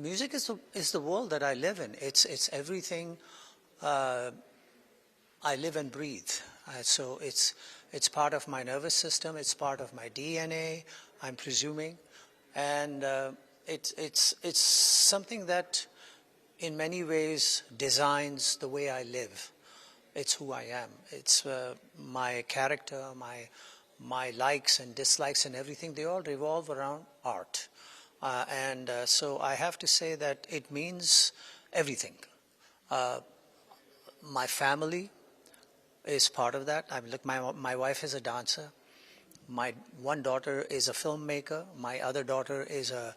music is the world that I live in. It's everything I live and breathe. So it's part of my nervous system. It's part of my DNA. I'm presuming, and it's something that, in many ways, designs the way I live. It's who I am. It's my character, my likes and dislikes and everything. They all revolve around art. So I have to say that it means everything. My family is part of that. I mean, look, my wife is a dancer. My one daughter is a filmmaker. My other daughter is a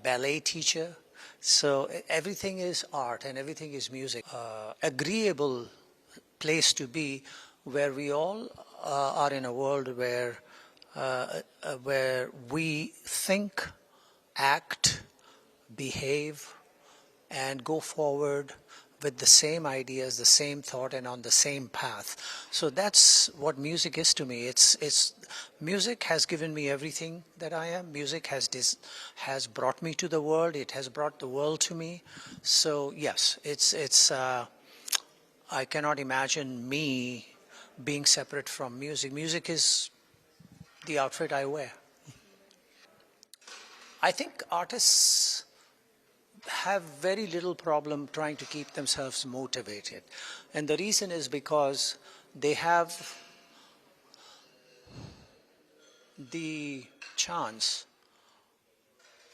ballet teacher. So everything is art and everything is music. Agreeable place to be, where we all are in a world where we think, act, behave, and go forward with the same ideas, the same thought, and on the same path. So that's what music is to me. Music has given me everything that I am. Music has brought me to the world. It has brought the world to me. So yes, I cannot imagine me being separate from music. Music is the outfit I wear. I think artists have very little problem trying to keep themselves motivated. And the reason is because they have the chance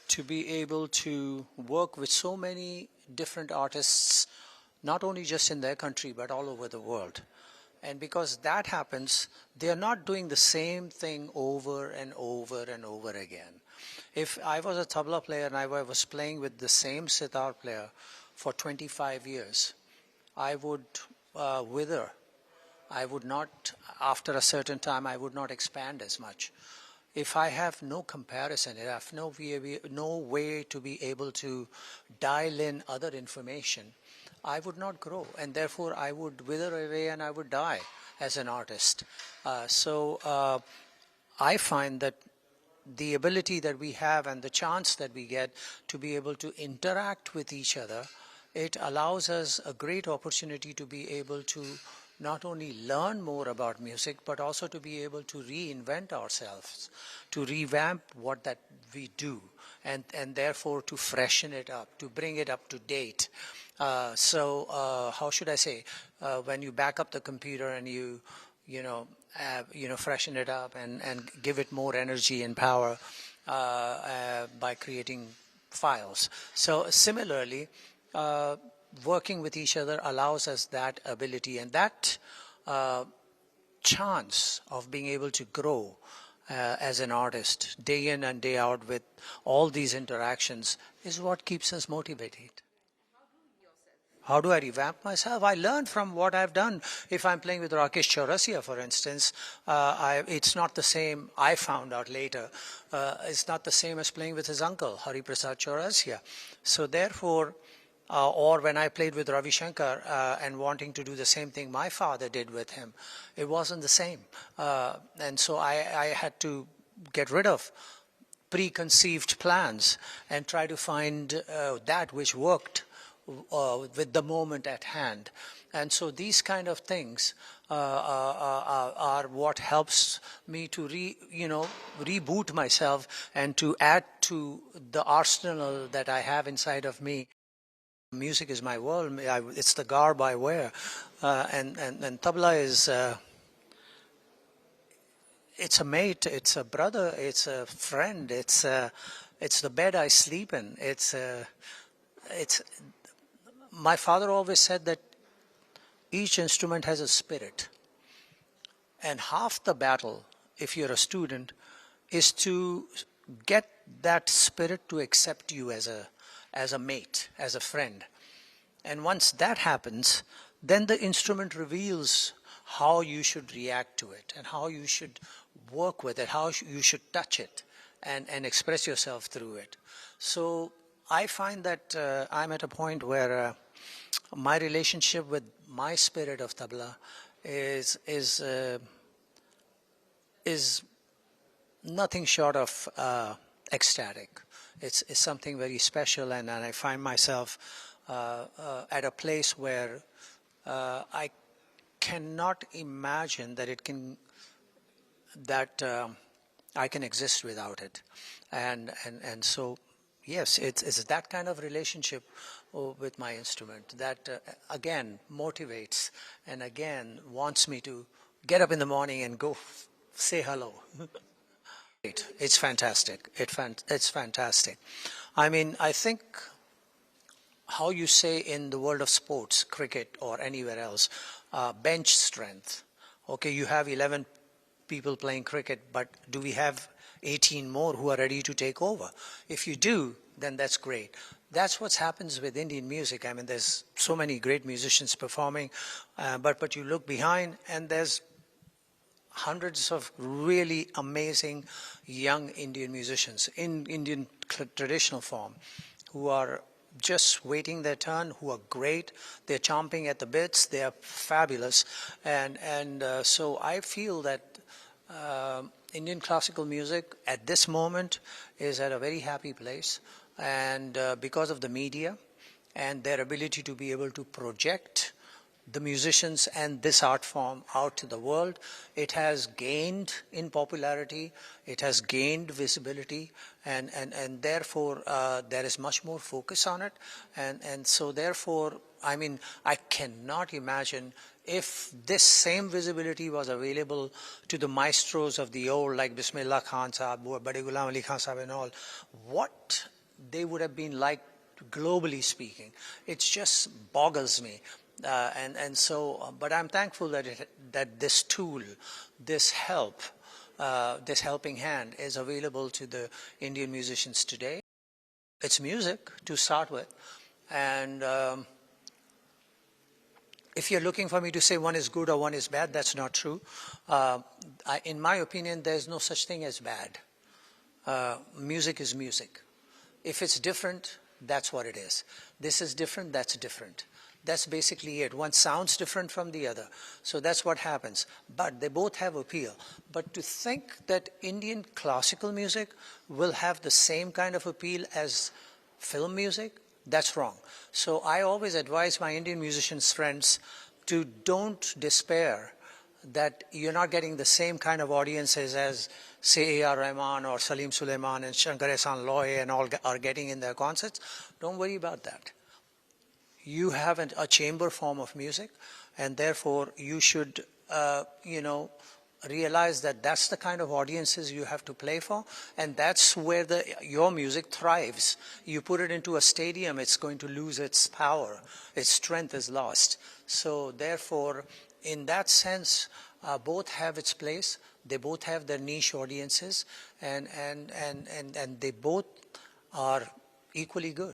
to be able to work with so many different artists, not only just in their country, but all over the world. And because that happens, they are not doing the same thing over and over and over again. If I was a tabla player and I was playing with the same sitar player for 25 years, I would wither. I would not, after a certain time, I would not expand as much. If I have no comparison, if I have no way to be able to dial in other information, I would not grow, and therefore I would wither away and I would die as an artist. I find that the ability that we have and the chance that we get to be able to interact with each other, it allows us a great opportunity to be able to not only learn more about music, but also to be able to reinvent ourselves, to revamp what that we do, and therefore to freshen it up, to bring it up to date. How should I say? When you back up the computer and you freshen it up and give it more energy and power by creating files. So similarly, working with each other allows us that ability, and that chance of being able to grow as an artist day in and day out with all these interactions is what keeps us motivated. How do I revamp myself? I learn from what I've done. If I'm playing with Rakesh Chaurasia, for instance, it's not the same, I found out later, it's not the same as playing with his uncle, Hari Prasad Chaurasia. So therefore, or when I played with Ravi Shankar and wanting to do the same thing my father did with him, it wasn't the same. And so I had to get rid of preconceived plans and try to find that which worked with the moment at hand. And so these kind of things are what helps me to reboot myself and to add to the arsenal that I have inside of me. Music is my world. It's the garb I wear. And tabla is, it's a mate, it's a brother, it's a friend, it's the bed I sleep in. My father always said that each instrument has a spirit. And half the battle, if you're a student, is to get that spirit to accept you as a mate, as a friend. And once that happens, then the instrument reveals how you should react to it and how you should work with it, how you should touch it and express yourself through it. So I find that I'm at a point where my relationship with my spirit of tabla is nothing short of ecstatic. it's something very special, and I find myself at a place where I cannot imagine that I can exist without it, and so yes, it's that kind of relationship with my instrument that again motivates and again wants me to get up in the morning and go say hello. It's fantastic. It's fantastic. I mean, I think how you say in the world of sports, cricket or anywhere else, bench strength. Okay, you have 11 people playing cricket, but do we have 18 more who are ready to take over? If you do, then that's great. That's what happens with Indian music. I mean, there's so many great musicians performing, but you look behind and there's hundreds of really amazing young Indian musicians in Indian traditional form who are just waiting their turn, who are great. They're chomping at the bits. They are fabulous. And so I feel that Indian classical music at this moment is at a very happy place. And because of the media and their ability to be able to project the musicians and this art form out to the world, it has gained in popularity, it has gained visibility, and therefore there is much more focus on it. And so therefore, I mean, I cannot imagine if this same visibility was available to the maestros of the old, like Bismillah Khan Sahab, Bade Ghulam Ali Khan Sahab and all, what they would have been like globally speaking. It just boggles me. But I'm thankful that this tool, this help, this helping hand is available to the Indian musicians today. It's music to start with, and if you're looking for me to say one is good or one is bad, that's not true. In my opinion, there's no such thing as bad. Music is music. If it's different, that's what it is. This is different, that's different. That's basically it. One sounds different from the other. So that's what happens. But they both have appeal. But to think that Indian classical music will have the same kind of appeal as film music, that's wrong. So I always advise my Indian musicians friends to don't despair that you're not getting the same kind of audiences as, say, A.R. Rahman or Salim Sulaiman and Shankar Ehsaan Loy and all are getting in their concerts. Don't worry about that. You have a chamber form of music, and therefore you should, realize that that's the kind of audiences you have to play for, and that's where your music thrives. You put it into a stadium, it's going to lose its power. Its strength is lost. So therefore, in that sense, both have its place. They both have their niche audiences, and they both are equally good.